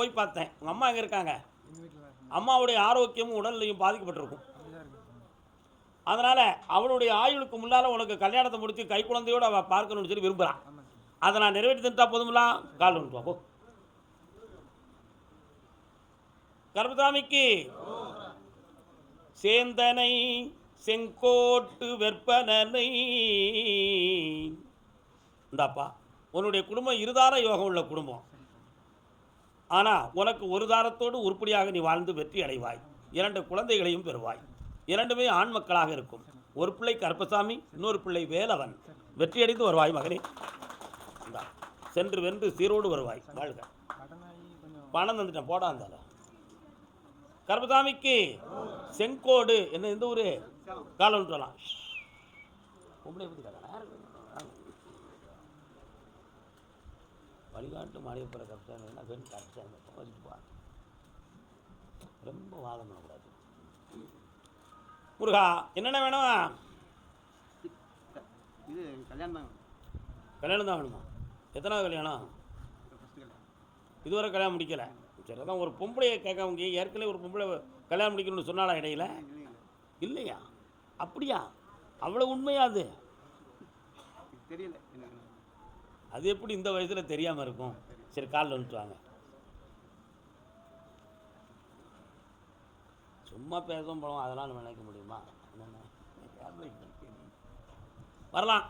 போய் பார்த்தேன். உங்கள் அம்மா எங்கே இருக்காங்க? அம்மாவுடைய ஆரோக்கியமும் உடல்நிலையும் பாதிக்கப்பட்டிருக்கும். அதனால் அவளுடைய ஆயுளுக்கு முன்னால் உனக்கு கல்யாணத்தை முடித்து கை குழந்தையோடு அவள் பார்க்கணும்னு சொல்லி விரும்புகிறான். அதை நான் நிறைவேற்றி தந்துட்டா போதுங்களா? கால் வந்துட்டு போ. கர்மசாமிக்கு சேந்தனை செங்கோட்டு வெற்பனனை. இந்தாப்பா, உன்னுடைய குடும்பம் இருதார யோகம் உள்ள குடும்பம். ஆனால் உனக்கு ஒரு தாரத்தோடு உருப்படியாக நீ வாழ்ந்து வெற்றி அடைவாய். 2 குழந்தைகளையும் பெறுவாய். 2மே ஆண் மக்களாக இருக்கும். ஒரு பிள்ளை கருப்பசாமி, இன்னொரு பிள்ளை வேலவன். வெற்றியடைந்து வருவாய் மகனே. சென்று வென்று சீரோடு வருவாய். வாழ்க. பணம் தந்துட்டேன், போடா இருந்தால. கருப்பசாமிக்கு செங்கோடு என்ன, எந்த ஊர்? காலம் சொல்லலாம். வழிகாட்டு மாடியப்புற கருப்பசாமி பெண் கருப்பசாமி வச்சுட்டு போ. ரொம்ப வாதம் பண்ணக்கூடாது. முருகா, என்னென்ன வேணும்? இது கல்யாணம் தான். கல்யாணம் தான் வேணுமா? எத்தனாவது கல்யாணம்? இதுவரை கல்யாணம் முடிக்கலை. சரி, அதான் ஒரு பொம்பளையை கேட்க. ஏற்கனவே ஒரு பொம்பளை கல்யாணம் முடிக்கணும்னு சொன்னாலா இடையில? இல்லையா? அப்படியா? அவ்வளோ உண்மையா? அது தெரியல. அது எப்படி இந்த வயசில் தெரியாமல் இருக்கும்? சரி, காலில் வந்துட்டு வாங்க. சும்மா பேசவும் போவோம், அதெல்லாம் நம்ம நினைக்க முடியுமா? வரலாம்.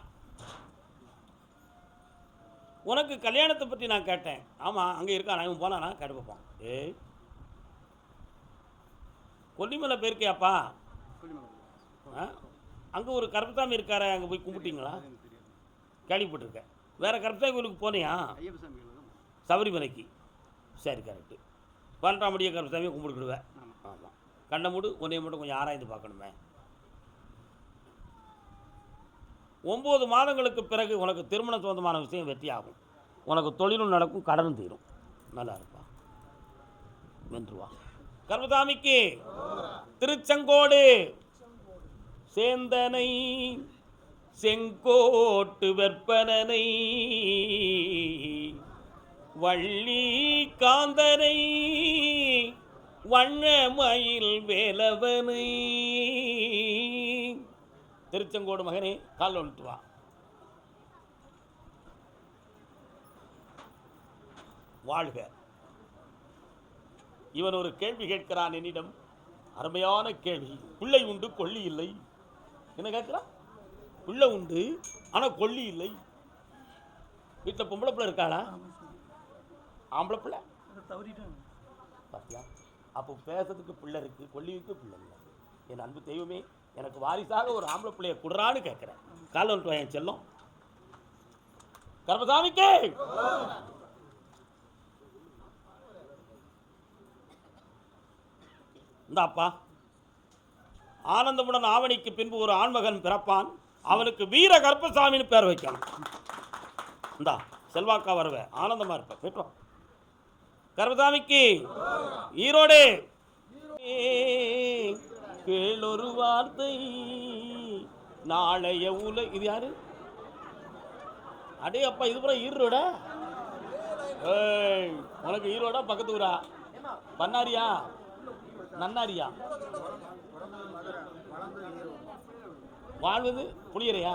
உனக்கு கல்யாணத்தை பற்றி நான் கேட்டேன். ஆமாம், அங்கே இருக்கான், இவன் போனானா கேட்டுப்பான். ஏய், கொல்லிமலை போயிருக்கியாப்பா? அங்கே ஒரு கருப்பசாமி இருக்கார, அங்கே போய் கும்பிட்டீங்களா? கேள்விப்பட்டிருக்கேன். வேறு கருப்பசாமி கோயிலுக்கு போனியா? சபரிமலைக்கு. சரி, கரெக்டு. 12ஆம் படிய கருப்பசாமியை கும்பிட்டுக்கிடுவேன். ஆமாம், கண்ணை மூடு. உன்னைய மட்டும் கொஞ்சம் ஆராய்ந்து பார்க்கணுமே. 9 மாதங்களுக்கு பிறகு உனக்கு திருமண சொந்தமான விஷயம் வெற்றியாகும். உனக்கு தொழிலும் நடக்கும், கடனும் தீரும். நல்லா இருப்பா, வென்றுவா. கர்மசாமிக்கு திருச்செங்கோடு சேந்தனை செங்கோட்டு வெற்பனனை வள்ளி காந்தனை வண்ணமயில் வேலவனை. திருச்செங்கோடு மகனே, கால் வந்துட்டு வா. வாழ்க. இவன் ஒரு கேள்வி கேட்கிறான் என்னிடம், அருமையான கேள்வி. பிள்ளை உண்டு கொள்ளி இல்லை. என்ன கேட்கிறான்? பிள்ளை உண்டு ஆனால் கொள்ளி இல்லை. வீட்டில் பொம்பளை பிள்ளை இருக்காளா? ஆம்பளை பிள்ளை பார்த்தியா? அப்போ பேசுறதுக்கு பிள்ளை இருக்கு, கொல்லிக்கு பிள்ளை இல்லை. என் அன்பு தெய்வமே, எனக்கு வாரிசாக ஒரு ஆம்பளை பிள்ளைய குடுறான்னு கேட்குறேன். கால் வந்துட்டு என் செல்லம். கர்மசாமிக்கு இந்தாப்பா, ஆனந்தமுடன் ஆவணிக்கு பின்பு ஒரு ஆண்மகன் பிறப்பான். அவனுக்கு வீர கர்ப்பசாமின்னு பேர் வைக்கணும். இந்தா செல்வாக்கா வருவேன், ஆனந்தமா இருப்பேன். கேட்டோம். கர்ப்பசாமிக்கு ஈரோடு கேளொரு வார்த்தை நாளைய உல. இது யாரு? அடே அப்பா, இது பூரா ஈரோட. உனக்கு ஈரோடா பக்கத்து ஊரா? பண்ணாரியா நன்னாரியா? வாழ்வது புளியரையா?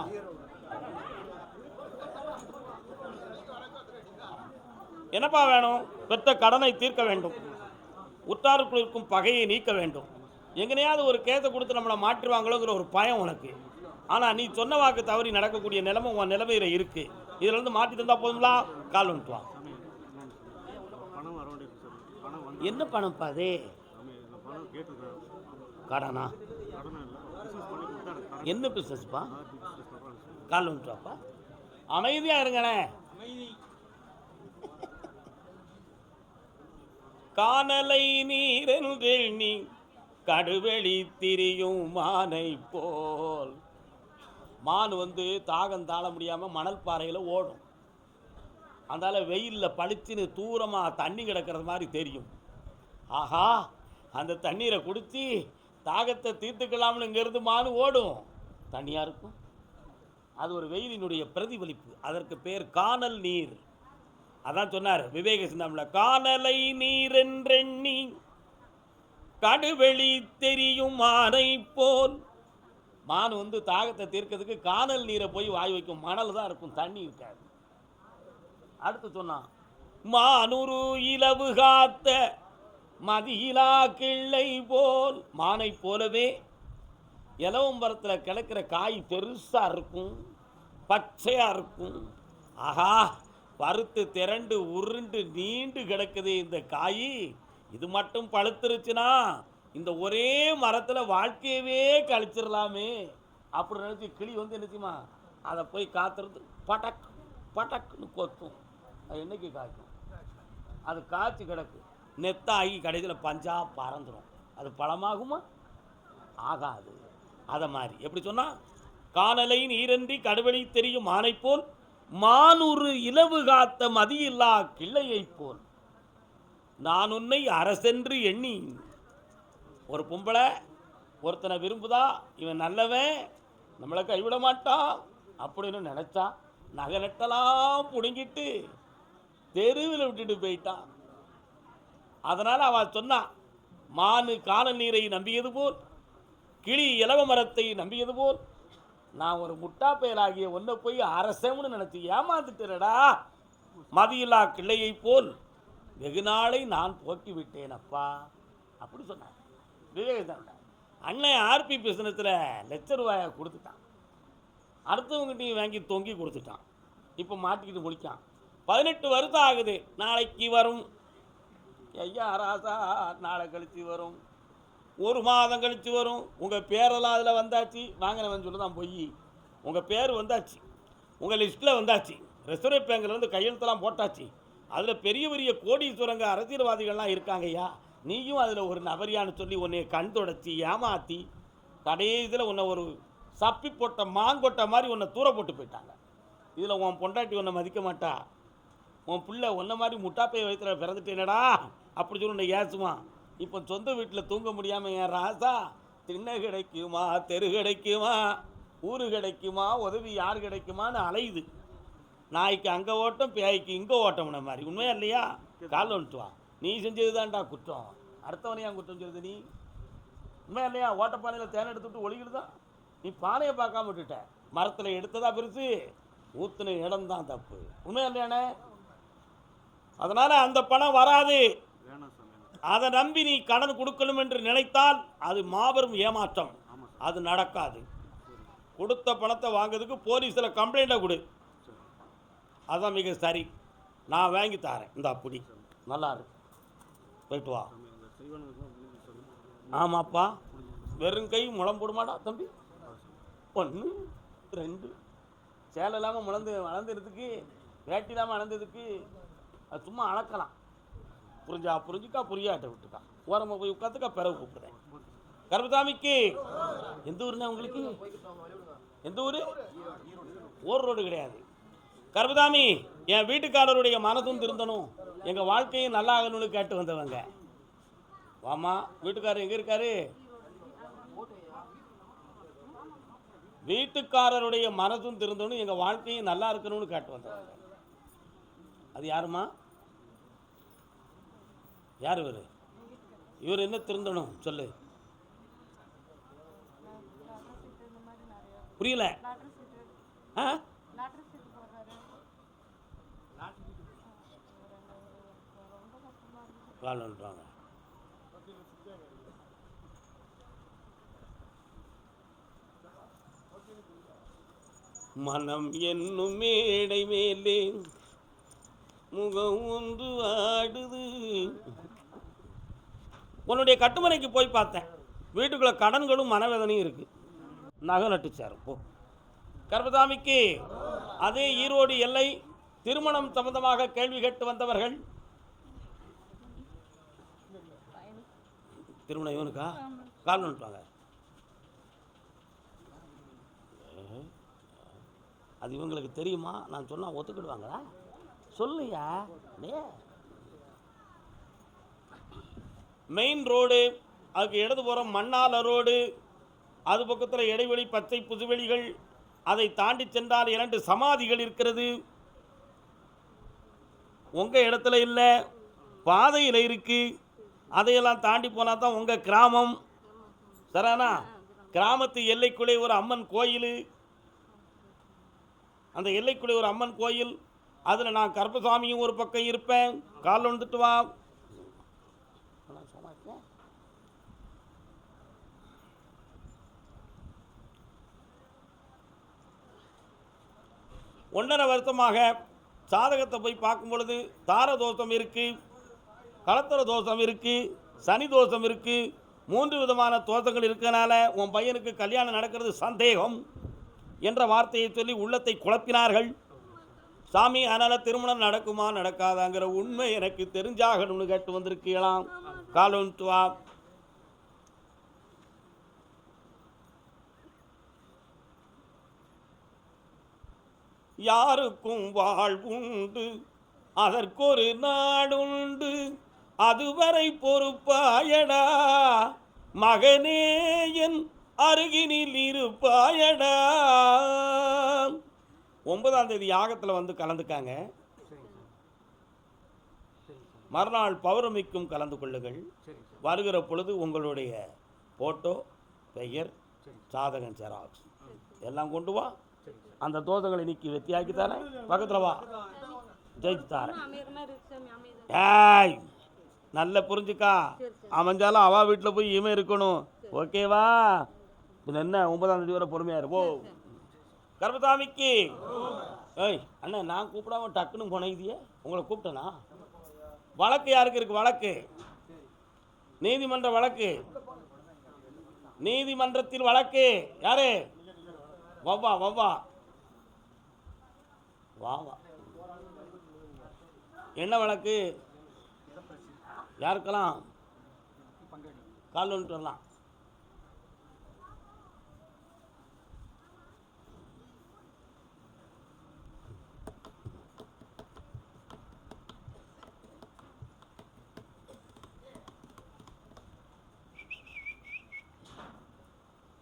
என்னப்பா வேணும்? பெற்ற கடனை தீர்க்க வேண்டும், உற்றாருக்குள் இருக்கும் பகையை நீக்க வேண்டும். எங்கனையாவது ஒரு கேஸை கொடுத்து நம்மளை மாற்றுவாங்களோங்கிற ஒரு பயம் உனக்கு. ஆனால் நீ சொன்ன வாக்கு தவறி நடக்கக்கூடிய நிலைமை உன் நிலைமையில் இருக்கு. இதுல இருந்து மாற்றி தந்தா போதுங்களா? கால் வந்துட்டு. என்ன பணம்ப்பா அது? கடனா? என்ன பிசினஸ்ப்பா? கால் வந்துட்டாப்பா. அமைதியா இருங்களே. காணலை நீரென்றில் நீ கடுவெளி திரியும் மானை போல். மான் தாகம் தாழ முடியாமல் மணல் பாறையில் ஓடும். அதனால வெயிலில் பளிச்சுன்னு தூரமாக தண்ணி கிடக்கிறது மாதிரி தெரியும். ஆஹா, அந்த தண்ணீரை குடித்து தாகத்தை தீர்த்துக்கலாம்னு இங்கேருந்து மான் ஓடும். தண்ணியாக இருக்கும். அது ஒரு வெயிலினுடைய பிரதிபலிப்பு. அதற்கு பேர் காணல் நீர். அதான் சொன்னார் விவேக சிந்தாமணில, காணலை நீரென்றெண்ணி கடுவெளி தெரியும் மானை போல். மான் வந்து தாகத்தை தீர்க்கிறதுக்கு காணல் நீரை போய் வாய் வைக்கும். மணல் தான் இருக்கும், தண்ணி இருக்காது. அடுத்து சொன்னான், மானுரு இலவு காத்த மதியிலா கிள்ளை போல். மானை போலவே இலவம்பரத்தில் கிடக்கிற காய் பெருசாக இருக்கும், பச்சையாக இருக்கும். ஆஹா, பருத்து திரண்டு உருண்டு நீண்டு கிடக்குது இந்த காய். இது மட்டும் பழுத்துருச்சுன்னா இந்த ஒரே மரத்தில் வாழ்க்கையவே கழிச்சிடலாமே அப்படி நினச்சி கிளி வந்து என்னச்சுமா அதை போய் காத்துறது படக் படக்குன்னு கொத்தும். அது என்னைக்கு காய்க்கும்? அது காய்ச்சி கிடக்கு, நெத்தாகி கடைசியில் பஞ்சா பறந்துடும். அது பழமாகுமா? ஆகாது. அதை மாதிரி எப்படி சொன்னா, காணலை நீரன்றி கடுவெளி தெரியும் மானை போல், மானுரு இலவு காத்த மதியில்லா கிள்ளையை போல், நான் உன்னை அரசென்று எண்ணி. ஒரு பொம்பளை ஒருத்தனை விரும்புதா, இவன் நல்லவன், நம்மளை கைவிட மாட்டான் அப்படின்னு நினைச்சா நகை நட்டெல்லாம் பிடுங்கிட்டு தெருவில் விட்டுட்டு போயிட்டான். அதனால் அவள் சொன்னான், மானு காணல் நீரை நம்பியது போல், கிளி இலவ மரத்தை நம்பியது போல், நான் ஒரு முட்டா பயலாகிய ஒன்றை போய் அரசம்னு நினச்சி ஏமாந்துட்டுறடா. மதியில்லா கிள்ளையை போல் வெகு நாளை நான் போக்கி விட்டேன் அப்பா அப்படி சொன்னான் விவேகானந்தா. அண்ணன் ஆர்பி பிசினஸில் ₹1,00,000 கொடுத்துட்டான், அடுத்தவங்கிட்டையும் வாங்கி தொங்கி கொடுத்துட்டான். இப்போ மாட்டிக்கிட்டு முடிக்கான். 18 வருஷம் ஆகுது. நாளைக்கு வரும் ஐயா ராசா, நாளை கழிச்சு வரும், 1 மாதம் கழித்து வரும். உங்கள் பேரெல்லாம் அதில் வந்தாச்சு, வாங்கினவன் சொல்லி தான் போய் உங்கள் பேர் வந்தாச்சு, உங்கள் லிஸ்ட்டில் வந்தாச்சு, ரிசர்வ் பேங்கில் வந்து கையெழுத்தெல்லாம் போட்டாச்சு. அதில் பெரிய பெரிய கோடீஸ்வரங்க அரசியல்வாதிகள்லாம் இருக்காங்க ஐயா. நீயும் அதில் ஒரு நபரியான்னு சொல்லி உன்னை கண் தொடச்சி ஏமாற்றி கடைசியில் உன்னை ஒரு சப்பி போட்ட மாங்கொட்டை மாதிரி உன்னை தூர போட்டு போயிட்டாங்க. இதில் உன் பொண்டாட்டி உன்னை மதிக்க மாட்டா, உன் பிள்ளை உன்னை மாதிரி முட்டாப்பைய வயிற்றுல பிறந்துட்டேனடா அப்படி சொல்லி உன்னை ஏசுவான். இப்போ சொந்த வீட்டில் தூங்க முடியாமல் என் ராசா, திண்ணை கிடைக்குமா, தெரு கிடைக்குமா, ஊர் கிடைக்குமா, உதவி யார் கிடைக்குமான்னு அலையுது. நாய்க்கு அங்கே ஓட்டம், பேய்க்கு இங்கே ஓட்டம்ன மாதிரி. உண்மையா இல்லையா? காலில் வந்துட்டு வா. நீ செஞ்சது தான்டா குற்றம், அடுத்தவனையா குற்றம் சொல்லுது நீ? உண்மையா இல்லையா? ஓட்டப்பானையில் தேனை எடுத்துவிட்டு ஒளிகிடுதான். நீ பானையை பார்க்காம விட்டுட்ட, மரத்தில் எடுத்ததா பெருசு, ஊத்துன இடம் தான் தப்பு. உண்மையா இல்லையானே? அதனால் அந்த பணம் வராது. அதை நம்பி நீ கடன் கொடுக்கணும் என்று நினைத்தால் அது மாபெரும் ஏமாற்றம். அது நடக்காது. கொடுத்த பணத்தை வாங்கிறதுக்கு போலீஸில் கம்ப்ளைண்ட்டை கொடு, அதான் மிக சரி. நான் வாங்கி தரேன், இந்த அப்படி நல்லா இருக்கு, போயிட்டு வா. ஆமாப்பா, வெறும் கை முளம் போடுமாடா தம்பி. 1 2 சேலை இல்லாமல் வளர்ந்துறதுக்கு, வேட்டி இல்லாமல் அளந்ததுக்கு அது சும்மா அளக்கலாம். புரிஞ்சுக்கா, புரியாட்ட விட்டுக்கா, ஓரமாக போய் உட்காந்துக்கா, பிறகு கூப்பிடுறேன். கருப்பசாமிக்கு எந்த ஊருன்னா உங்களுக்கு? எந்த ஊர்? ரோடு கிடையாது. கருப்பசாமி, என் வீட்டுக்காரருடைய மனதும் திருந்தணும், எங்கள் வாழ்க்கையும் நல்லா ஆகணும்னு கேட்டு வந்தவங்க. வாமா, வீட்டுக்காரர் எங்கே இருக்காரு? வீட்டுக்காரருடைய மனதும் திருந்தணும், எங்கள் வாழ்க்கையும் நல்லா இருக்கணும்னு கேட்டு வந்தவங்க. அது யாருமா? யார் இவர்? இவர் என்ன திருந்தணும் சொல்லு. புரியல? கால்ன்றாங்க. மனம் என்னும் மேடை மேலே முகம் ஒன்று ஆடுது. உன்னுடைய கட்டுமனைக்கு போய் பார்த்தேன், வீட்டுக்குள்ள கடன்களும் மனவேதனையும் இருக்கு, நகை நட்டுச்சாரு. போ. கருப்பசாமிக்கு அதே ஈரோடு எல்லை திருமணம் சம்பந்தமாக கேள்வி கேட்டு வந்தவர்கள். திருமணம் இவனுக்கா? கால் வந்துட்டாங்க. அது இவங்களுக்கு தெரியுமா? நான் சொன்னா ஒத்துக்கிடுவாங்களா? சொல்லுயா. மெயின் ரோடு, அதுக்கு இடதுபுறம் மண்ணால ரோடு, அது பக்கத்தில் இடைவெளி பச்சை புதுவெளிகள், அதை தாண்டி சென்றால் 2 சமாதிகள் இருக்கிறது. உங்கள் இடத்துல இல்லை, பாதையில் இருக்கு. அதையெல்லாம் தாண்டி போனால் தான் உங்கள் கிராமம். சரிண்ணா? கிராமத்து எல்லைக்குள்ளே ஒரு அம்மன் கோயில், அந்த எல்லைக்குள்ளே ஒரு அம்மன் கோயில், அதில் நான் கருப்பசாமியும் ஒரு பக்கம் இருப்பேன். காலில் வந்துட்டு வா. ஒன்றரை வருஷமாக சாதகத்தை போய் பார்க்கும் பொழுது தார தோஷம் இருக்குது, கலத்தர தோஷம் இருக்குது, சனி தோஷம் இருக்குது, 3 விதமான தோஷங்கள் இருக்கனால உன் பையனுக்கு கல்யாணம் நடக்கிறது சந்தேகம் என்ற வார்த்தையை சொல்லி உள்ளத்தை குழப்பினார்கள். சாமி, அதனால் திருமணம் நடக்குமா நடக்காதாங்கிற உண்மை எனக்கு தெரிஞ்சாகணும்னு கேட்டு வந்திருக்கலாம். கால் வந்துட்டு வா. யாருக்கும் வாழ்வுண்டு அதற்கொரு நாடுண்டு, அதுவரை பொறுப்பாயடா மகனே என் அருகினில் இருப்பாயடா. 9ஆம் தேதி யாகத்தில் வந்து கலந்துக்காங்க. மறுநாள் பௌர்ணமிக்கும் கலந்து கொள்ளுங்கள். வருகிற பொழுது உங்களுடைய போட்டோ, பெயர், சாதகம், ஜெராக்ஸ் எல்லாம் கொண்டு வா. அந்த தோஷங்களை நீக்கி வெத்தியாக்கி தரேன். பக்கத்தில் வா, ஜெயிச்சு தரேன். ஏய், நல்ல புரிஞ்சுக்கா. அமைஞ்சாலும் அவா வீட்டில் போய் இவன் இருக்கணும். ஓகேவா? இது என்ன 9ஆம் தேதி வரை பொறுமையாக இருப்போம். கர்மசாமிக்கு ஏய் அண்ணன், நான் கூப்பிடாம டக்குன்னு போனீங்க. உங்களை கூப்பிட்டேனா? வழக்கு யாருக்கு இருக்கு? வழக்கு நீதிமன்ற வழக்கு, நீதிமன்றத்தில் வழக்கு. யாரு? வவ்வா வவ்வா வா வா. என்ன வழக்கு? யாருக்கெல்லாம்? கால் வந்துட்டு வரலாம்.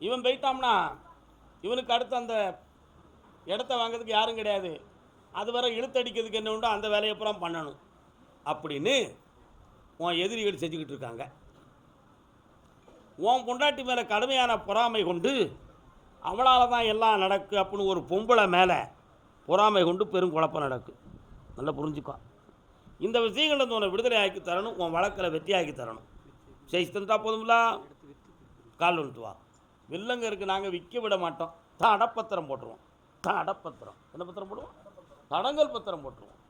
இவன் போயிட்டான்னா இவனுக்கு அடுத்து அந்த இடத்த வாங்கிறதுக்கு யாரும் கிடையாது. அது வரை இழுத்தடிக்கிறதுக்கு என்ன உண்டோ அந்த வேலையை அப்புறம் பண்ணணும் அப்படின்னு உன் எதிரிகள் செஞ்சுக்கிட்டு இருக்காங்க. உன் பொண்டாட்டி மேலே கடுமையான பொறாமை கொண்டு அவளால் தான் எல்லாம் நடக்கு அப்படின்னு ஒரு பொம்பளை மேலே பொறாமை கொண்டு பெரும் குழப்பம் நடக்கு. நல்லா புரிஞ்சுக்கோ. இந்த விஷயங்களை உன்னை விடுதலை ஆக்கி தரணும், உன் வழக்கில் வெற்றியாக்கி தரணும். செய்து தந்தா போதுங்களா? கால் வந்துட்டு வா. வில்லங்க இருக்குது, நாங்கள் விற்க விட மாட்டோம். தடப்பத்திரம் போட்டுருவோம். தடப்பத்திரம் என்ன பத்திரம் போடுவோம்? தடங்கல் பத்திரம் போட்டுருவோம்.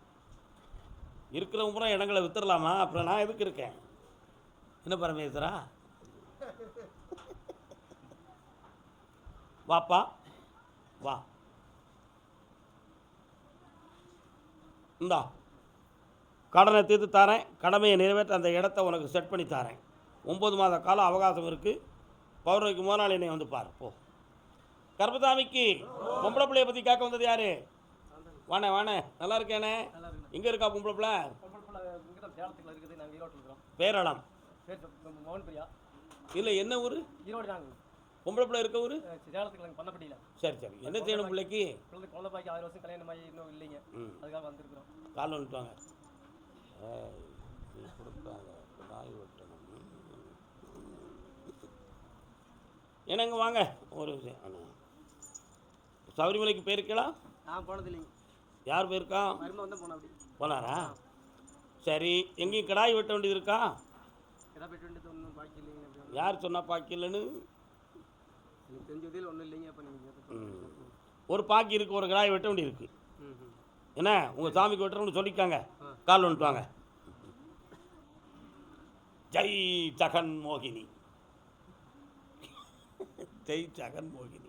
இருக்கிறவங்க பூரா இடங்களை வித்துடலாமா? அப்புறம் நான் எதுக்கு இருக்கேன்? என்ன பரமேஸ்வரா? வாப்பா வா. இந்தா கடனை தீர்த்து தரேன். கடமையை நிறைவேற்ற அந்த இடத்த உனக்கு செட் பண்ணி தரேன். 9 மாத காலம் அவகாசம் இருக்குது. பௌர்ணமிக்கு முதல் என்னை வந்து பாரு போ. கர்மசாமிக்கு பொம்பளை பிள்ளைய பற்றி கேட்க வந்தது யாரு? வாணே வாணே, நல்லா இருக்கேனே. எங்கே இருக்கா பொம்பளை பிள்ளை? பேரளம் இல்லை, என்ன ஊர்? பொம்பளை பிள்ளை இருக்க ஊர்? சரி சரி. என்ன செய்யணும் பிள்ளைக்கு? கால் வந்துட்டாங்க. என்னங்க வாங்க ஒரு விஷயம். சபரிமலைக்கு போயிருக்கலாம்? போனது இல்லைங்க. யார் போயிருக்கா? போனாரா? சரி. எங்கேயும் கிடாய் வெட்ட வேண்டியது இருக்கா? யார் சொன்னா பாக்கி இல்லைன்னு? ஒரு பாக்கி இருக்கு, ஒரு கிடாய் வெட்ட வேண்டி இருக்கு. என்ன உங்கள் சாமிக்கு வெட்டுறோம்னு சொல்லிக்காங்க. கால் வந்துட்டு வாங்க. ஜெய் ஜெகன் மோகினி, ஜெய் ஜெகன் மோகினி.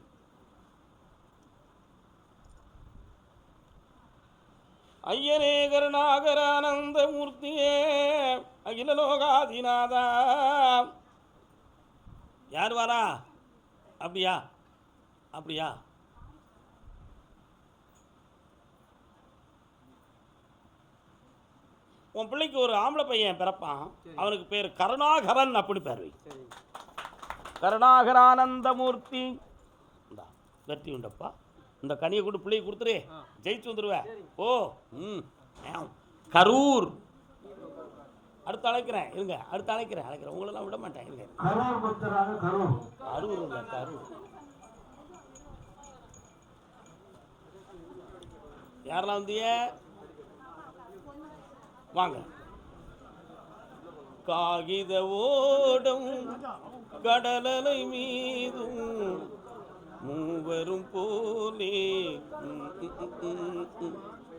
ஐயனே கருணாகரானந்த மூர்த்தியே அகில லோகாதிநாதா. யார் வரா? அப்படியா? அப்படியா? உன் பிள்ளைக்கு ஒரு ஆம்பளை பையன் பிறப்பான். அவனுக்கு பேர் கருணாகரன் அப்படி பேர் வை. கருணாகரானந்த மூர்த்தி. இந்தா வெற்றி உண்டப்பா. இந்த கனியை கொண்டு பிள்ளையை கொடுத்துரு, ஜெயிச்சு வந்துடுவேன். ஓ கரூர். அடுத்து அழைக்கிறேன் இருங்க, அடுத்து அழைக்கிறேன் உங்களெல்லாம் விட மாட்டேன் இருங்க. கரூர் இல்லை, கரூர். யாரெல்லாம் வந்தீங்க? வாங்க. காகித ஓடம் கடலலை மீதும் மூவரும் போலே.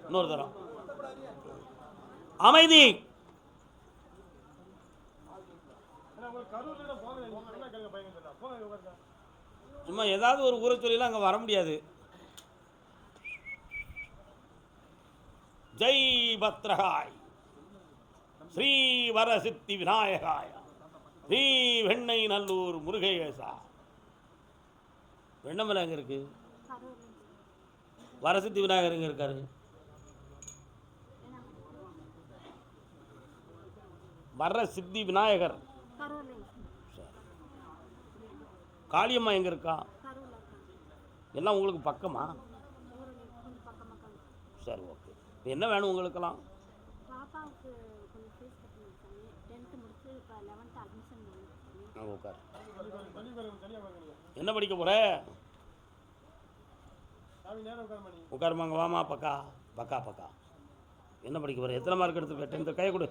இன்னொரு தரம் அமைதி. சும்மா ஏதாவது ஒரு ஊரை சொல்லிலாம் அங்கே வர முடியாது. ஜெய் பத்ரகாய், ஸ்ரீ வரசித்தி விநாயகாய, ஸ்ரீ வெண்ணை நல்லூர் முருகேசா. வெண்ணமலை எங்கே இருக்கு? வரசித்தி விநாயகர் எங்கே இருக்காரு? வரசித்தி விநாயகர். காளியம்மா எங்கே இருக்கா? எல்லாம் உங்களுக்கு பக்கமா? சரி, ஓகே. இப்போ என்ன வேணும் உங்களுக்கெல்லாம்? உட்கார். என்ன படிக்க போற? உட்காருமாங்க. வாமா பக்கா பக்கா பக்கா. என்ன படிக்க போற? எத்தனை மார்க் எடுத்திருக்க? 10th கையை கொடு.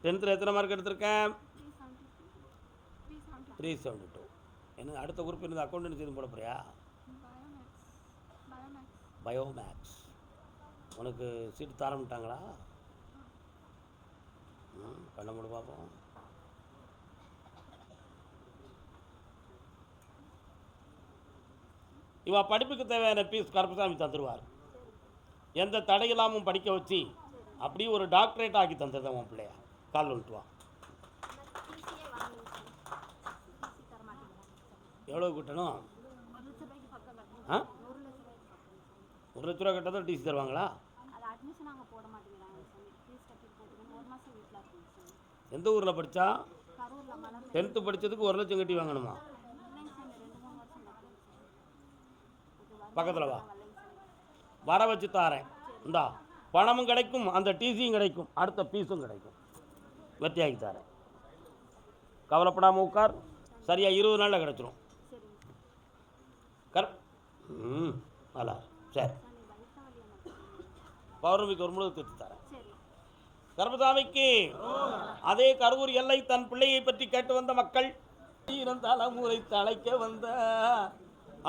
10th எத்தனை மார்க் எடுத்திருக்கேன்? 372. என்ன அடுத்த குரூப் இருந்து அக்கௌண்டன்சி எதுவும் போட போறியா? பயோமேக்ஸ். உனக்கு சீட்டு தரமிட்டாங்களா? கண்ண மூடு பார்ப்போம். இவா படிப்புக்கு தேவையான பீஸ் கருப்பசாமி தந்துடுவார். எந்த தடையில்லாமல் படிக்க வச்சு அப்படியே ஒரு டாக்டரேட் ஆக்கி தந்துடுதான் உன் பிள்ளையா. கால் வந்துட்டு வா. எவ்வளோ கட்டணும்? 1 லட்ச ரூபா கட்டதான் டிசி தருவாங்களா? எந்த ஊரில் படித்தா? 10th படித்ததுக்கு 1 லட்சம் கட்டி வாங்கணுமா? பக்கத்தில் வா, வர வச்சு தாரேன். இந்தா பணமும் கிடைக்கும், அந்த டிசியும் கிடைக்கும், அடுத்த பீஸும் கிடைக்கும். வெற்றியாக்கி தரேன். கவலைப்படாமல் உட்கார். சரியா 20 நாளில் கிடச்சிரும். நல்லா சரி. பௌர்ணமிக்கு ஒரு முழுவதும் திருத்தி தரேன். கருப்பசாமிக்கு அதே கரூர் எல்லை தன் பிள்ளையை பற்றி கேட்டு வந்த மக்கள் தலைமுறை தழைக்க வந்த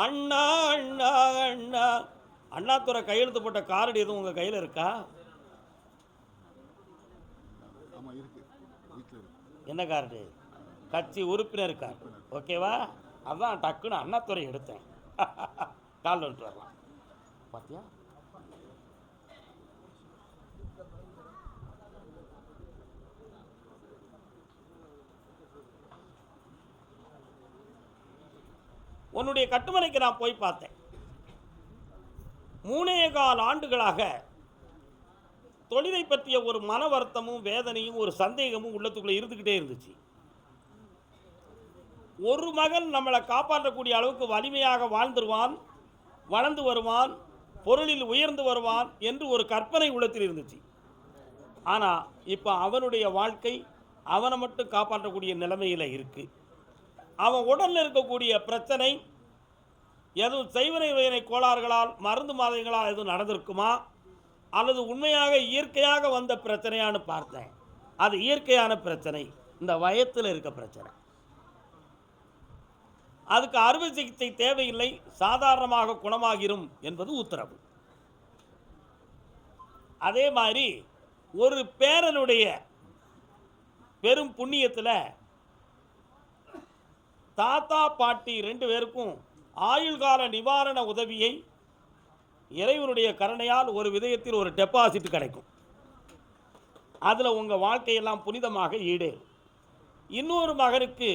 அண்ணா அண்ணா அண்ணா. அண்ணாதுரை கையெழுத்து போட்ட கார்டு எதுவும் உங்கள் கையில் இருக்கா? என்ன கார்டு? கட்சி உறுப்பினர் கார்டு. ஓகேவா? அதான் டக்குன்னு அண்ணாதுரை எடுத்தேன். கால் வந்துட்டு வரலாம். பார்த்தியா? உன்னுடைய கட்டுமனைக்கு நான் போய் பார்த்தேன். 3.25 ஆண்டுகளாக தொழிலை பற்றிய ஒரு மன வருத்தமும் வேதனையும் ஒரு சந்தேகமும் உள்ளத்துக்குள்ளே இருந்துக்கிட்டே இருந்துச்சு. ஒரு மகன் நம்மளை காப்பாற்றக்கூடிய அளவுக்கு வலிமையாக வாழ்ந்துருவான், வளர்ந்து வருவான், பொருளில் உயர்ந்து வருவான் என்று ஒரு கற்பனை உள்ளத்தில் இருந்துச்சு. ஆனால் இப்போ அவனுடைய வாழ்க்கை அவனை மட்டும் காப்பாற்றக்கூடிய நிலைமையில் இருக்குது. அவன் உடலில் இருக்கக்கூடிய பிரச்சனை எதுவும் செய்வினை கோளாறுகளால் மருந்து மாதங்களால் எதுவும் நடந்திருக்குமா, அல்லது உண்மையாக இயற்கையாக வந்த பிரச்சனையான்னு பார்த்தேன். அது இயற்கையான பிரச்சனை, இந்த வயத்தில் இருக்க பிரச்சனை. அதுக்கு அறுவை சிகிச்சை தேவையில்லை, சாதாரணமாக குணமாகிரும் என்பது உத்தரவு. அதே மாதிரி ஒரு பேரனுடைய பெரும் புண்ணியத்தில் தாத்தா பாட்டி 2 பேருக்கும் ஆயுள்கால நிவாரண உதவியை இறைவனுடைய கருணையால் ஒரு விதயத்தில் ஒரு டெபாசிட் கிடைக்கும். அதில் உங்கள் வாழ்க்கையெல்லாம் புனிதமாக ஈடேறும். இன்னொரு மகனுக்கு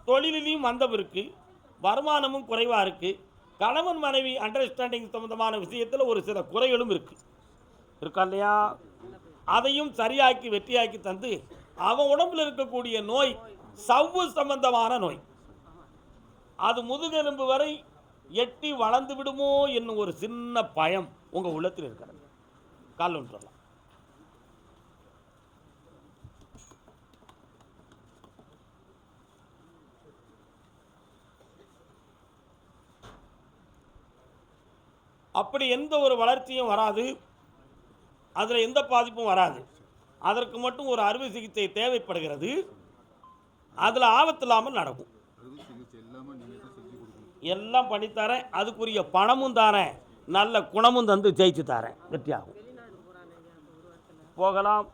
தொழிலிலையும் மந்தம் இருக்குது, வருமானமும் குறைவாக இருக்குது, கணவன் மனைவி அண்டர்ஸ்டாண்டிங் சம்பந்தமான விஷயத்தில் ஒரு சில குறைகளும் இருக்கா இல்லையா? அதையும் சரியாக்கி வெற்றியாக்கி தந்து அவன் உடம்பில் இருக்கக்கூடிய நோய் சவ்வு சம்பந்தமான நோய், அது முதுகெலும்பு வரை எட்டி வளர்ந்து விடுமோ என்னும் ஒரு சின்ன பயம் உங்கள் உள்ளத்தில் இருக்கிறது. கால் ஒன்று சொல்லலாம். அப்படி எந்த ஒரு வளர்ச்சியும் வராது, அதில் எந்த பாதிப்பும் வராது. அதற்கு மட்டும் ஒரு அறுவை சிகிச்சை தேவைப்படுகிறது. அதில் ஆபத்து இல்லாமல் நடக்கும். எல்லாம் பண்ணித்தரேன், அதுக்குரிய பணமும் தரேன், நல்ல குணமும் தந்து ஜெயிச்சு தரேன், வெற்றியாகும். போகலாம்,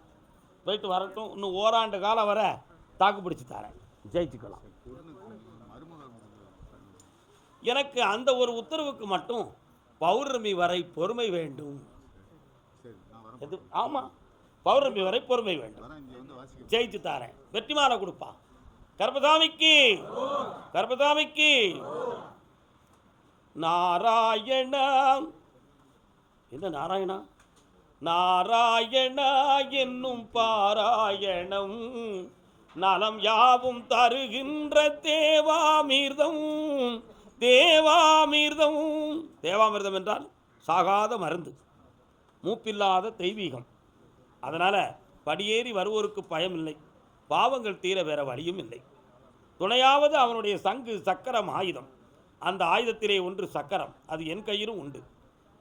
போயிட்டு வரட்டும். இன்னும் ஓராண்டு காலம் வர தாக்கு பிடிச்சி தரேன், ஜெயிச்சுக்கலாம். எனக்கு அந்த ஒரு உத்தரவுக்கு மட்டும் பௌர்ணமி வரை பொறுமை வேண்டும். ஆமாம், பௌர்ணமி வரை பொறுமை வேண்டும், ஜெயிச்சு தாரேன், வெற்றி மாலை கொடுப்பா. கர்பசாமிக்கு, கர்பசாமிக்கு நாராயணா. என்ன நாராயணா? நாராயணா என்னும் பாராயணம் நலம் யாவும் தருகின்ற தேவாமிர்தம். தேவாமிர்தம், தேவாமிர்தம் என்றால் சாகாத மருந்து, மூப்பில்லாத தெய்வீகம். அதனால் படியேறி வருவோருக்கு பயம் இல்லை, பாவங்கள் தீர வேற வழியும் இல்லை. துணையாவது அவனுடைய சங்கு சக்கரம் ஆயுதம். அந்த ஆயுதத்திலே ஒன்று சக்கரம், அது என் கையிலும் உண்டு.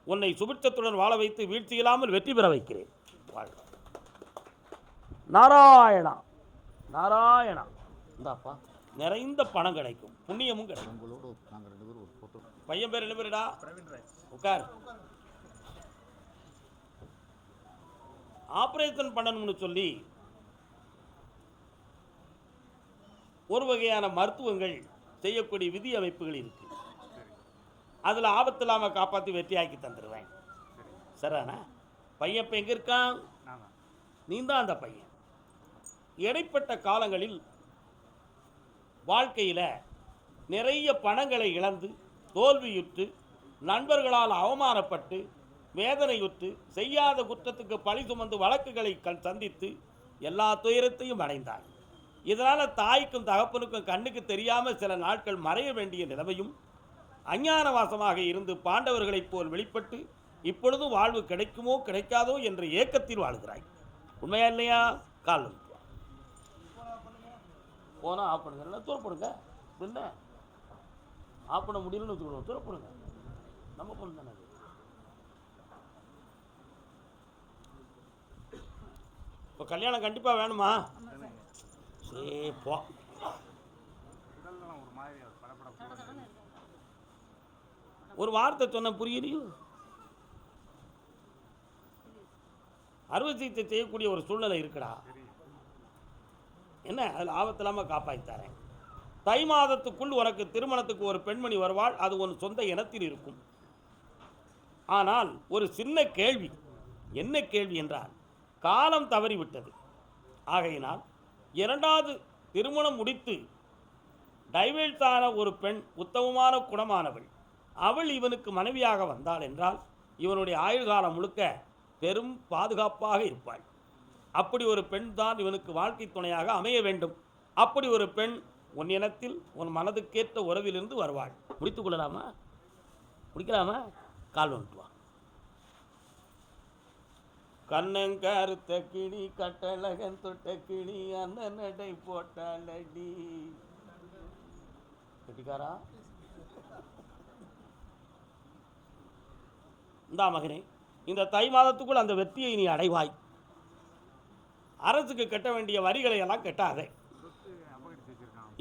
உன்னை சுபிட்சத்துடன் வாழ வைத்து வீழ்ச்சி இல்லாமல் வெற்றி பெற வைக்கிறேன். வாழ்க நாராயணா, நாராயணா. இந்தாப்பா, நிறைந்த பணம் கிடைக்கும், புண்ணியமும் கிடைக்கும். பையன் பேர் என்ன பேருடா? உட்கார். ஆபரேஷன் பண்ணணும்னு சொல்லி ஒரு வகையான மருத்துவங்கள் செய்யக்கூடிய விதி அமைப்புகள் இருக்கு. அதில் ஆபத்து இல்லாமல் காப்பாற்றி வெற்றியாக்கி தந்துடுவேன். சரிண்ணா? பையன் இப்போ எங்கே இருக்கான்? நீ தான் அந்த பையன். இடைப்பட்ட காலங்களில் வாழ்க்கையில் நிறைய பணங்களை இழந்து தோல்வியுற்று நண்பர்களால் அவமானப்பட்டு வேதனையுற்று செய்யாத குற்றத்துக்கு பழி சுமந்து வழக்குகளை சந்தித்து எல்லா துயரத்தையும் அடைந்தாய். இதனால் தாய்க்கும் தகப்பனுக்கும் கண்ணுக்கு தெரியாமல் சில நாட்கள் மறைய வேண்டிய நிலைமையும் அஞ்ஞானவாசமாக இருந்து பாண்டவர்களைப் போல் வெளிப்பட்டு இப்பொழுதும் வாழ்வு கிடைக்குமோ கிடைக்காதோ என்ற ஏக்கத்தில் வாழ்கிறாய். உண்மையா இல்லையா? கால் போனால் ஆஃப் பண்ணுங்க, தூரப்படுங்க. என்ன ஆஃப் பண்ண முடியலன்னு வச்சுக்கணும், தூரப்படுங்க. நம்ம பொண்ணு தானே. இப்போ கல்யாணம் கண்டிப்பாக வேணுமா? சரி போ. ஒரு வார்த்தை சொன்ன புரியலையோ? அறுவை சிகிச்சை செய்யக்கூடிய ஒரு சூழ்நிலை இருக்குடா. என்ன, அதில் ஆபத்து இல்லாமல் காப்பாற்றித்தரேன். தை மாதத்துக்குள் உனக்கு திருமணத்துக்கு ஒரு பெண்மணி வருவாள். அது உன் சொந்த இனத்தில் இருக்கும். ஆனால் ஒரு சின்ன கேள்வி. என்ன கேள்வி என்றால், காலம் தவறிவிட்டது. ஆகையினால் இரண்டாவது திருமணம் முடித்து டைவர்ஸ் ஆன ஒரு பெண் உத்தமமான குணமானவள், அவள் இவனுக்கு மனைவியாக வந்தாள் என்றால் இவனுடைய ஆயுள்காலம் முழுக்க பெரும் பாதுகாப்பாக இருப்பாள். அப்படி ஒரு பெண் தான் இவனுக்கு வாழ்க்கை துணையாக அமைய வேண்டும். அப்படி ஒரு பெண் உன் இனத்தில் உன் மனதுக்கேற்ற உறவிலிருந்து வருவாள். முடித்துக் கொள்ளலாமா? முடிக்கலாமா? கால் வந்துட்டு வா. கண்ணங்கருத்த கிளி கட்டழகன் தொட்ட கிளி அண்ணன் நடை போட்டாளடி. கட்டிக்காரா? இந்தா மகனே, இந்த தை மாதத்துக்குள் அந்த வெற்றியை நீ அடைவாய். அரசுக்கு கட்ட வேண்டிய வரிகளை எல்லாம் கட்டாதே.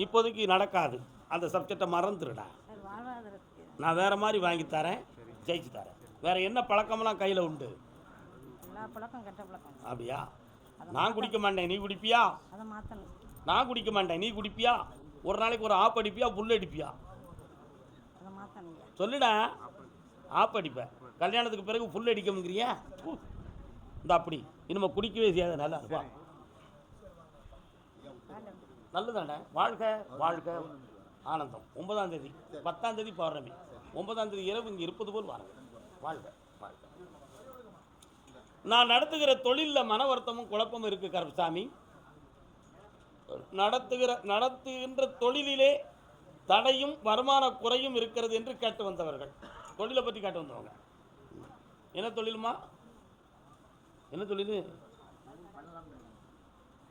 இப்போதைக்கு நடக்காது, அந்த சப்ஜெக்டை மறந்துடுடா. நான் வேற மாதிரி வாங்கி தரேன், ஜெயிச்சு தரேன். வேற என்ன பழக்கமெல்லாம் கையில் உண்டு? அப்படியா? நான் குடிக்க மாட்டேன், நீ குடிப்பியா? நான் குடிக்க மாட்டேன், நீ குடிப்பியா? ஒரு நாளைக்கு ஒரு ஆப் அடிப்பியா, புல் அடிப்பியா? சொல்லுடா. ஆப் அடிப்பேன். கல்யாணத்துக்கு பிறகு புல் அடிக்கணுங்கிறியா? இந்த அப்படி இனிமே குடிக்கவே செய்யாத. நல்லா இருப்பா, நல்லதானே? வாழ்க வாழ்க ஆனந்தம். 9ஆம் தேதி 10ஆம் தேதி பௌர்ணமி, 9ஆம் தேதி இரவு இங்கே இருப்பது போல் வாருங்க. வாழ்க வாழ்க. நான் நடத்துகிற தொழிலில் மன வருத்தமும் குழப்பமும் இருக்குது கருப்பசாமி. நடத்துகின்ற தொழிலிலே தடையும் வருமான குறையும் இருக்கிறது என்று கேட்டு வந்தவர்கள், தொழிலை பற்றி கேட்டு வந்தவங்க. என்ன தொழிலுமா? என்ன தொழில்?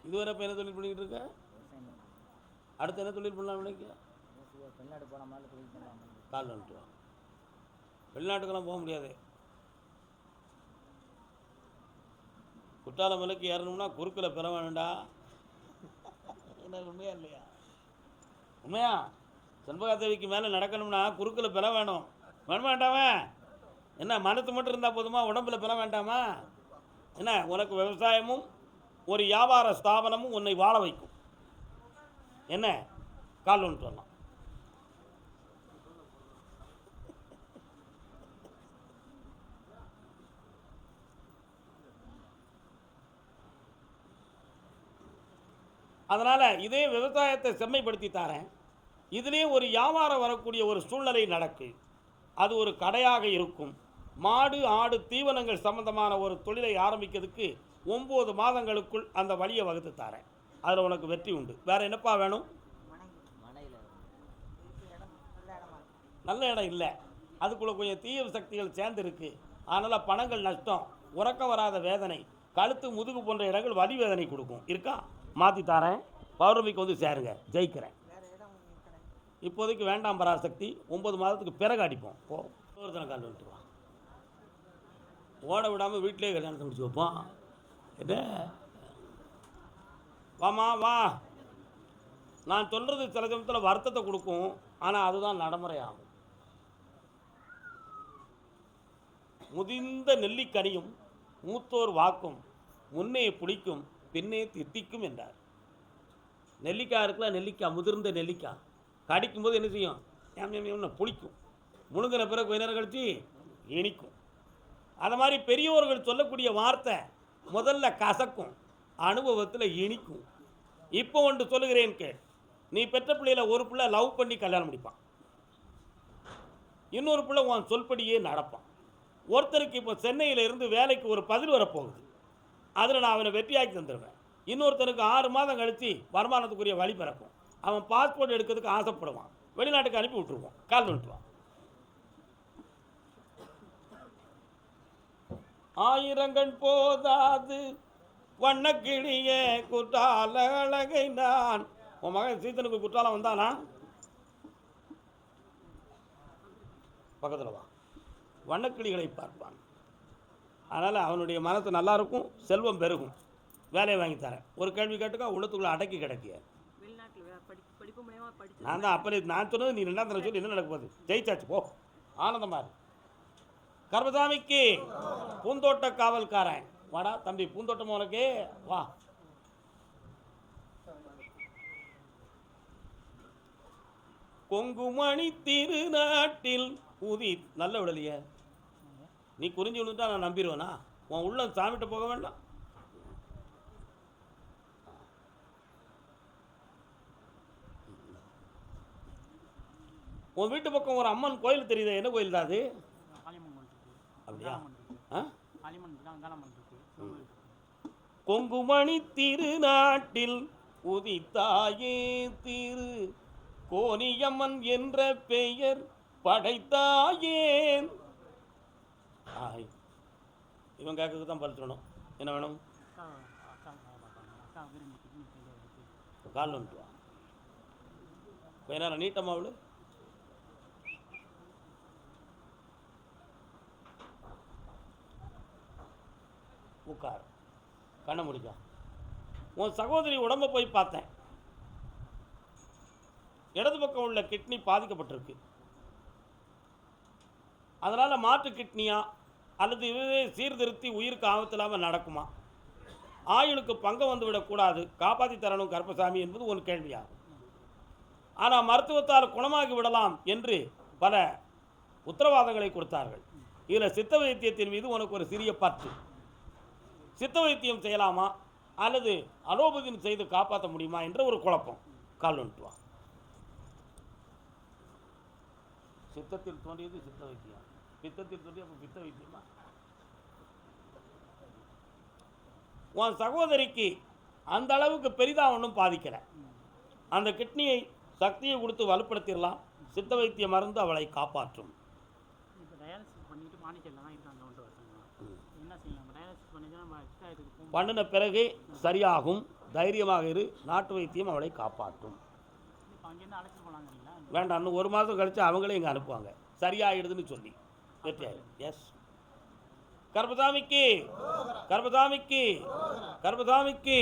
இதுவரை இப்போ என்ன தொழில் பண்ணிக்கிட்டு இருக்க? அடுத்து என்ன தொழில் பண்ணலாம் நினைக்க? கால் வந்துட்டு வெளிநாட்டுக்கெல்லாம் போக முடியாது. குற்றால மலைக்கு ஏறணும்னா குறுக்கில் பெற வேணும்டா. என்ன உண்மையா இல்லையா? உண்மையா? செண்பகாதேவிக்கு மேலே நடக்கணும்னா குறுக்கில் பெற வேணும். வேண்டாமே? என்ன மனசு மட்டும் இருந்தால் போதுமா? உடம்பில் பெற வேண்டாமா? என்ன உனக்கு விவசாயமும் ஒரு வியாபார ஸ்தாபனமும் உன்னை வாழ வைக்கும். என்ன கால் ஒன்று சொல்லலாம். அதனால் இதே விவசாயத்தை செம்மைப்படுத்தி தரேன். இதுலேயே ஒரு வியாபாரம் வரக்கூடிய ஒரு சூழ்நிலை நடக்கு. அது ஒரு கடையாக இருக்கும். மாடு ஆடு தீவனங்கள் சம்பந்தமான ஒரு தொழிலை ஆரம்பிக்கிறதுக்கு 9 மாதங்களுக்குள் அந்த வழியை வகுத்து தரேன். அதில் உனக்கு வெற்றி உண்டு. வேறு என்னப்பா வேணும்? நல்ல இடம் இல்லை, அதுக்குள்ளே கொஞ்சம் தீய சக்திகள் சேர்ந்துருக்கு. அதனால் பணங்கள் நஷ்டம், உறக்க வராத வேதனை, கழுத்து முதுகு போன்ற இடங்கள் வலி வேதனை கொடுக்கும். இருக்கா? மாற்றி தரேன். பௌர்ணமிக்கு வந்து சேருங்க, ஜெயிக்கிறேன். இப்போதைக்கு வேண்டாம் பராசக்தி, 9 மாதத்துக்கு பிறகு அடிப்போம். ஒருத்தனை கால் வந்துட்டு வா. ஓட விடாமல் வீட்டிலே கல்யாணத்தை முடிச்சு வைப்போம். என்ன வாமா வா. நான் சொல்கிறது சில சமயத்தில் வருத்தத்தை கொடுக்கும், ஆனால் அதுதான் நடைமுறையாகும். முதிர்ந்த நெல்லிக்கனியும் மூத்தோர் வாக்கும் முன்னே புளிக்கும் பின்னே தித்திக்கும் என்றார். நெல்லிக்காய் இருக்குல்ல, நெல்லிக்காய், முதிர்ந்த நெல்லிக்காய் கடிக்கும்போது என்ன செய்யும்? புளிக்கும். முழுங்கின பிறகு கொஞ்ச நேரம் கழிச்சு இனிக்கும். அது மாதிரி பெரியோர்கள் சொல்லக்கூடிய வார்த்தை முதல்ல கசக்கும், அனுபவத்தில் இனிக்கும். இப்போ ஒன்று சொல்லுகிறேன் கேள். நீ பெற்ற பிள்ளையில ஒரு பிள்ளை லவ் பண்ணி கல்யாணம் முடிப்பான், இன்னொரு பிள்ளை உன் சொல்படியே நடப்பான். ஒருத்தருக்கு இப்போ சென்னையில் இருந்து வேலைக்கு ஒரு பதில் வரப்போகுது, அதில் நான் அவனை வெற்றியாக்கி தந்துடுவேன். இன்னொருத்தருக்கு 6 மாதம் கழித்து வருமானத்துக்குரிய வழி பிறக்கும். அவன் பாஸ்போர்ட் எடுக்கிறதுக்கு ஆசைப்படுவான், வெளிநாட்டுக்கு அனுப்பி விட்டுருவோம். கால் விட்டுருவான். 1000 கண் போதாது வண்ணக்கிளிய குற்றால அழகை நான். உன் மகன் சீசனுக்கு குற்றாலம் வந்தானா? பக்கத்தில் வா, வண்ணக்கிளிகளை பார்ப்பான். அதனால் அவனுடைய மனசு நல்லா இருக்கும், செல்வம் பெருகும். வேலையை வாங்கி தரேன். ஒரு கேள்வி கேட்டுக்கா, உள்ளத்துக்குள்ளே அடக்கி கிடக்கிய. நான் தான் அப்போ நான் சொன்னது நீ 2ஆம் தடவை சொல்லி என்ன நடக்க போகுது? ஜெயிச்சாச்சு, போ, ஆனந்தமாக இருக்கு. கர்மசாமிக்கு பூந்தோட்ட காவல்காரன் வாடா தம்பி, பூந்தோட்டம் உனக்கு வா. கொங்குமணி திருநாட்டில் ஊதி நல்ல விடலையே. நீ குறிஞ்சி விழுந்துட்டா நான் நம்பிடுவேனா? உன் உள்ள சாமிகிட்ட போக வேண்டாம். உன் வீட்டு பக்கம் ஒரு அம்மன் கோயில் தெரியுது, என்ன கோயில் தான் அது? அப்படியா? கொங்குமணி திருநாட்டில் உதித்தாயே திரு கோனியம்மன் என்ற பெயர் படைத்தாயே. இவன் கேட்கறதுக்கு தான் படுத்தணும். என்ன வேணும்? கால் வந்துட்டு வா. கொஞ்ச நேரம் நீட்டமா அவளு உட்கார், கண்ணை முடிக்கா. உன் சகோதரி உடம்பை போய் பார்த்தேன், இடது பக்கம் உள்ள கிட்னி பாதிக்கப்பட்டிருக்கு. அதனால் மாற்று கிட்னியா அல்லது இதுவே சீர்திருத்தி உயிருக்கு ஆபத்து இல்லாமல் நடக்குமா? ஆயுளுக்கு பங்கம் வந்து விடக்கூடாது, காப்பாற்றி தரணும் கருப்பசாமி என்பது ஒரு கேள்வியாகும். ஆனால் மருத்துவத்தால் குணமாகி விடலாம் என்று பல உத்தரவாதங்களை கொடுத்தார்கள். இதில் சித்த வைத்தியத்தின் மீது உனக்கு ஒரு சிறிய பற்று. சித்த வைத்தியம் செய்யலாமா அல்லது அலோபதியும் செய்து காப்பாற்ற முடியுமா என்ற ஒரு குழப்பம். கால் வந்துட்டு. சித்தத்தில் தோன்றியது சித்த வைத்தியம், பித்தத்தில் தோன்றிய பித்த வைத்தியமா? உன் சகோதரிக்கு அந்த அளவுக்கு பெரிதாக ஒன்றும் பாதிக்கலை. அந்த கிட்னியை சக்தியை கொடுத்து வலுப்படுத்திடலாம். சித்த வைத்திய மருந்து அவளை காப்பாற்றும். பண்ணின பிறகு சரியாகும். தைரியமாக இரு, நாட்டு வைத்தியம் அவளை காப்பாற்றும். வேண்டாம், இன்னும் 1 மாதம் கழித்து அவங்களே இங்கே அனுப்புவாங்க சரியாயிடுதுன்னு சொல்லி. வெற்றி ஆயிடும். எஸ், கர்பதாமிக்கு கர்பதாமிக்கு கர்பதாமிக்கு